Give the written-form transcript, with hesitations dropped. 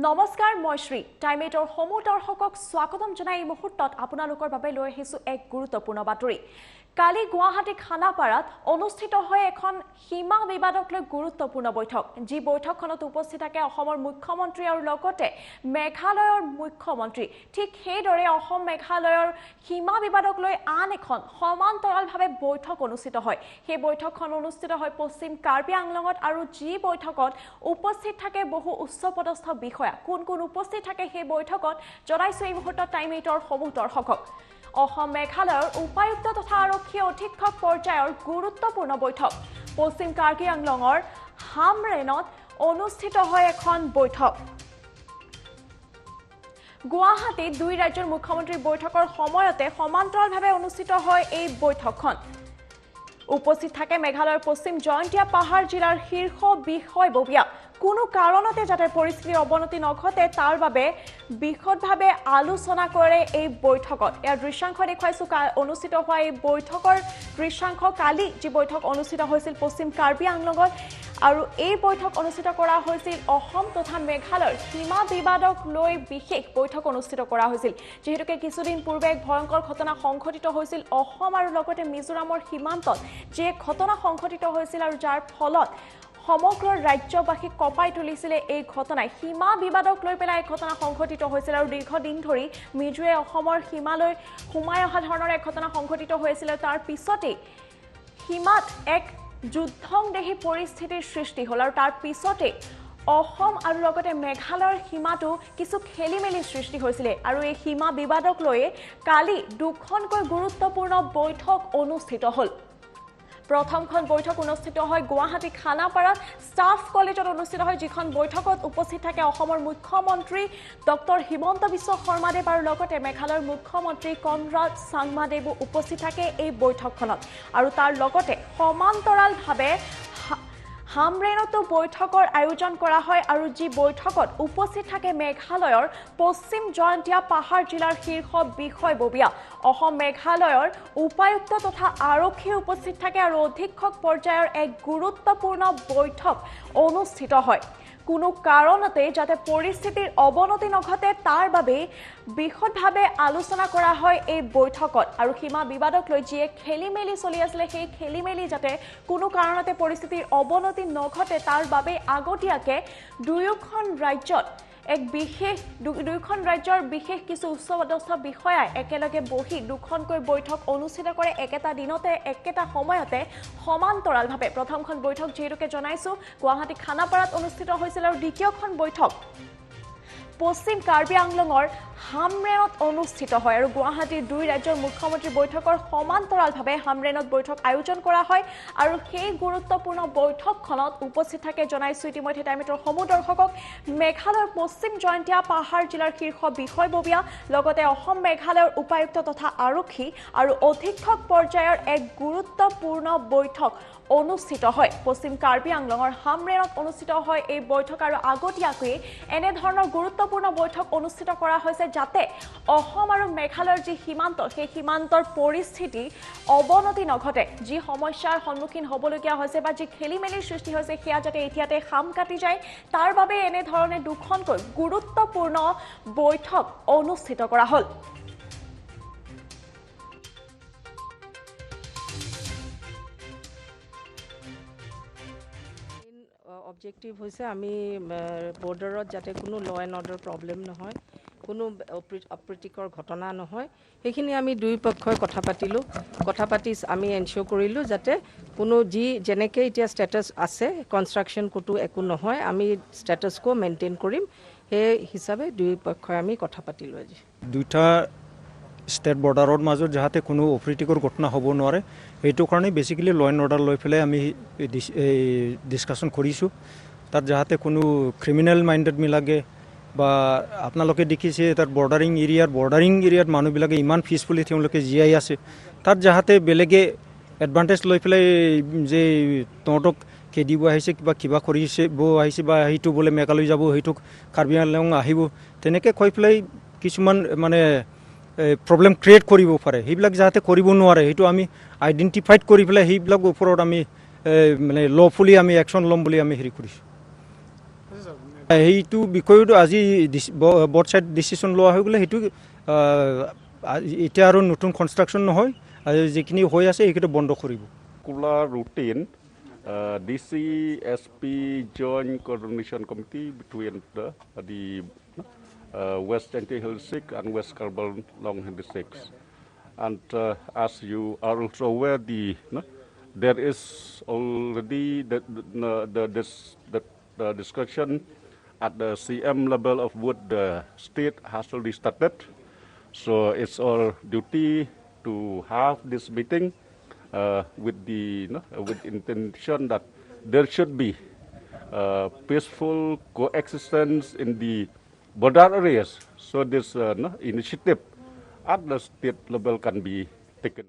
নমস্কাৰ মই শ্ৰী টাইমেটৰ সমূহ দৰ্শকক স্বাগতম জনাই এই মুহূৰ্তত আপোনালোকৰ বাবে লৈ আহিছো এক গুৰুত্বপূৰ্ণ বাতৰি। কালি গুৱাহাটী খানাপাৰাত অনুষ্ঠিত হয় এখন সীমা বিবাদক লৈ গুৰুত্বপূৰ্ণ বৈঠক। যি বৈঠকখনত উপস্থিত থাকে অসমৰ মুখ্যমন্ত্ৰী আৰু লগতে মেঘালয়ৰ মুখ্যমন্ত্ৰী। ঠিক সেইদৰে অসম মেঘালয়ৰ সীমা বিবাদক লৈ আন এখন সমান্তৰালভাৱে বৈঠক অনুষ্ঠিত হয়। সেই বৈঠকখন অনুষ্ঠিত হয় পশ্চিম কাৰ্বি আংলঙত আৰু যি বৈঠকত উপস্থিত থাকে বহু উচ্চপদস্থ বিষয়া। কোন কোন উপস্থিত থাকে সেই বৈঠকত জনাইছো এই মুহূৰ্তত টাইম 8ৰ সমূহ দৰ্শকক। অসম মেঘালয়ৰ উপায়ুক্ত তথা আৰক্ষী অধীক্ষক পৰ্যায়ৰ গুৰুত্বপূৰ্ণ বৈঠক পশ্চিম কাৰ্বি আংলঙৰ হামৰেনত অনুষ্ঠিত হয় এখন বৈঠক। গুৱাহাটীত দুই ৰাজ্যৰ মুখ্যমন্ত্ৰীৰ বৈঠকৰ সময়তে সমান্তৰালভাৱে অনুষ্ঠিত হয় এই বৈঠকখন। উপস্থিত থাকে মেঘালয়ৰ পশ্চিম জয়ন্তীয়া পাহাৰ জিলাৰ শীৰ্ষ বিষয়ববীয়া। কোনো কাৰণতে যাতে পৰিস্থিতিৰ অৱনতি নঘটে তাৰ বাবে বিশদভাৱে আলোচনা কৰে এই বৈঠকত। ইয়াৰ দৃশ্যাংশ দেখুৱাইছো অনুষ্ঠিত হোৱা এই বৈঠকৰ দৃশ্যাংশ। কালি যি বৈঠক অনুষ্ঠিত হৈছিল পশ্চিম কাৰ্বি আংলঙত আৰু এই বৈঠক অনুষ্ঠিত কৰা হৈছিল অসম তথা মেঘালয়ৰ সীমা বিবাদক লৈ বিশেষ বৈঠক অনুষ্ঠিত কৰা হৈছিল। যিহেতুকে কিছুদিন পূৰ্বে এক ভয়ংকৰ ঘটনা সংঘটিত হৈছিল অসম আৰু লগতে মিজোৰামৰ সীমান্তত, যি ঘটনা সংঘটিত হৈছিল আৰু যাৰ ফলত সমগ্ৰ ৰাজ্যবাসীক কঁপাই তুলিছিলে এই ঘটনাই। সীমা বিবাদক লৈ পেলাই এই ঘটনা সংঘটিত হৈছিল আৰু দীৰ্ঘদিন ধৰি মিজোৱে অসমৰ সীমালৈ সোমাই অহা ধৰণৰ এক ঘটনা সংঘটিত হৈছিল। তাৰ পিছতেই সীমাত এক যুদ্ধংদেহী পৰিস্থিতিৰ সৃষ্টি হ'ল আৰু তাৰ পিছতেই অসম আৰু লগতে মেঘালয়ৰ সীমাটো কিছু খেলিমেলি সৃষ্টি হৈছিলে আৰু এই সীমা বিবাদক লৈয়ে কালি দুখনকৈ গুৰুত্বপূৰ্ণ বৈঠক অনুষ্ঠিত হ'ল। প্ৰথমখন বৈঠক অনুষ্ঠিত হয় গুৱাহাটী খানাপাৰাত ষ্টাফ কলেজত অনুষ্ঠিত হয়, যিখন বৈঠকত উপস্থিত থাকে অসমৰ মুখ্যমন্ত্ৰী ডক্টৰ হিমন্ত বিশ্ব শৰ্মাদেৱ আৰু লগতে মেঘালয়ৰ মুখ্যমন্ত্ৰী কনৰাড চাংমাদেৱো উপস্থিত থাকে এই বৈঠকখনত। আৰু তাৰ লগতে সমান্তৰালভাৱে হামৰেনতো বৈঠকৰ আয়োজন কৰা হয় আৰু যি বৈঠকত উপস্থিত থাকে মেঘালয়ৰ পশ্চিম জয়ন্তীয়া পাহাৰ জিলাৰ শীৰ্ষ বিষয়ববীয়া। অসম মেঘালয়ৰ উপায়ুক্ত তথা আৰক্ষী উপস্থিত থাকে আৰু অধীক্ষক পৰ্যায়ৰ এক গুৰুত্বপূৰ্ণ বৈঠক অনুষ্ঠিত হয়। কোনো কাৰণতে যাতে পৰিস্থিতিৰ অৱনতি নঘটে তাৰ বাবে বিশদভাৱে আলোচনা কৰা হয় এই বৈঠকত। আৰু সীমা বিবাদক লৈ যিয়ে খেলিমেলি চলি আছিলে সেই খেলিমেলি যাতে কোনো কাৰণতে পৰিস্থিতিৰ অৱনতি নঘটে তাৰ বাবে আগতীয়াকৈ দুয়োখন ৰাজ্যৰ বিশেষ কিছু উচ্চপদস্থ বিষয়াই একেলগে বহি দুখনকৈ বৈঠক অনুষ্ঠিত কৰে একেটা দিনতে একেটা সময়তে সমান্তৰালভাৱে। প্ৰথমখন বৈঠক যিহেতুকে জনাইছো গুৱাহাটী খানাপাৰাত অনুষ্ঠিত হৈছিল আৰু দ্বিতীয়খন বৈঠক পশ্চিম কাৰ্বি আংলঙৰ হামৰেনত অনুষ্ঠিত হয় আৰু গুৱাহাটীৰ দুই ৰাজ্যৰ মুখ্যমন্ত্ৰী বৈঠকৰ সমান্তৰালভাৱে হামৰেনত বৈঠক আয়োজন কৰা হয়। আৰু সেই গুৰুত্বপূৰ্ণ বৈঠকখনত উপস্থিত থাকে জনাইছো ইতিমধ্যে টাইমেটৰ সমূহ দৰ্শকক মেঘালয়ৰ পশ্চিম জয়ন্তীয়া পাহাৰ জিলাৰ শীৰ্ষ বিষয়ববীয়া, লগতে অসম মেঘালয়ৰ উপায়ুক্ত তথা আৰক্ষী আৰু অধীক্ষক পৰ্যায়ৰ এক গুৰুত্বপূৰ্ণ বৈঠক অনুষ্ঠিত হয়। পশ্চিম কাৰ্বি আংলঙৰ হামৰেনত অনুষ্ঠিত হয় এই বৈঠক আৰু আগতীয়াকৈ এনেধৰণৰ গুৰুত্বপূৰ্ণ বৈঠক অনুষ্ঠিত কৰা হৈছে যাতে অসম আৰু মেঘালয়ৰ যি সীমান্ত সেই সীমান্তৰ পৰিস্থিতি অৱনতি নঘটে। যি সমস্যাৰ সন্মুখীন হ'বলগীয়া হৈছে বা যি খেলিমেলিৰ সৃষ্টি হৈছে সেয়া যাতে এতিয়াতে খাম কাটি যায় তাৰ বাবে এনেধৰণে দুখনকৈ গুৰুত্বপূৰ্ণ বৈঠক অনুষ্ঠিত কৰা হ'ল। অবজেক্টিভ হৈছে আমি বৰ্ডাৰত যাতে কোনো ল এণ্ড অৰ্ডাৰ প্ৰব্লেম নহয়, কোনো অপ্ৰীতিকৰ ঘটনা নহয়, সেইখিনি আমি দুই পক্ষই কথা পাতিলোঁ। কথা পাতি আমি এনচিয়ৰ কৰিলোঁ যাতে কোনো যেনেকৈ এতিয়া ষ্টেটাছ আছে কনষ্ট্ৰাকশ্যন ক'তো একো নহয়, আমি ষ্টেটাছ কো মেইনটেইন কৰিম। সেই হিচাপে দুই পক্ষই আমি কথা পাতিলোঁ। আজি দুটা ষ্টেট বৰ্ডাৰৰ মাজত যাতে কোনো অপ্ৰীতিকৰ ঘটনা হ'ব নোৱাৰে সেইটো কাৰণে বেছিকেলি ল এণ্ড অৰ্ডাৰ লৈ পেলাই আমি ডিছকাশ্যন কৰিছোঁ। তাত যাতে কোনো ক্ৰিমিনেল মাইণ্ডেড মিলাগে বা আপোনালোকে দেখিছে তাত বৰ্ডাৰিং এৰিয়াত মানুহবিলাকে ইমান পিচফুলি তেওঁলোকে জীয়াই আছে, তাত যাতে বেলেগে এডভান্টেজ লৈ পেলাই যে তহঁতক খেদিব আহিছে কিবা কৰিছে আহিছে বা সেইটো বোলে মেঘালয় যাব, সেইটো কাৰ্বি আংলং আহিব, তেনেকৈ কৈ পেলাই কিছুমান মানে প্ৰব্লেম ক্ৰিয়েট কৰিব পাৰে। সেইবিলাক যাতে কৰিব নোৱাৰে সেইটো আমি আইডেণ্টিফাইড কৰি পেলাই সেইবিলাক ওপৰত আমি মানে লফুলি আমি একশ্যন ল'ম বুলি আমি হেৰি কৰিছোঁ। সেইটো বিষয়তো আজি বৰ্ড চাইড ডিচিশ্যন লোৱা হৈ গ'লে সেইটো এতিয়া আৰু নতুন কনষ্ট্ৰাকশ্যন নহয় আৰু যিখিনি হৈ আছে সেইকেইটা বন্ধ কৰিব। Particular routine, DC SP Joint Coordination Committee between the West Anti-Hilsic and West Carbon Long Districts. And as you are also aware, there is already the discussion at the CM level of what the state has already started. So it's our duty to have this meeting with intention that there should be peaceful coexistence in the border areas. So this initiative at the state level can be taken.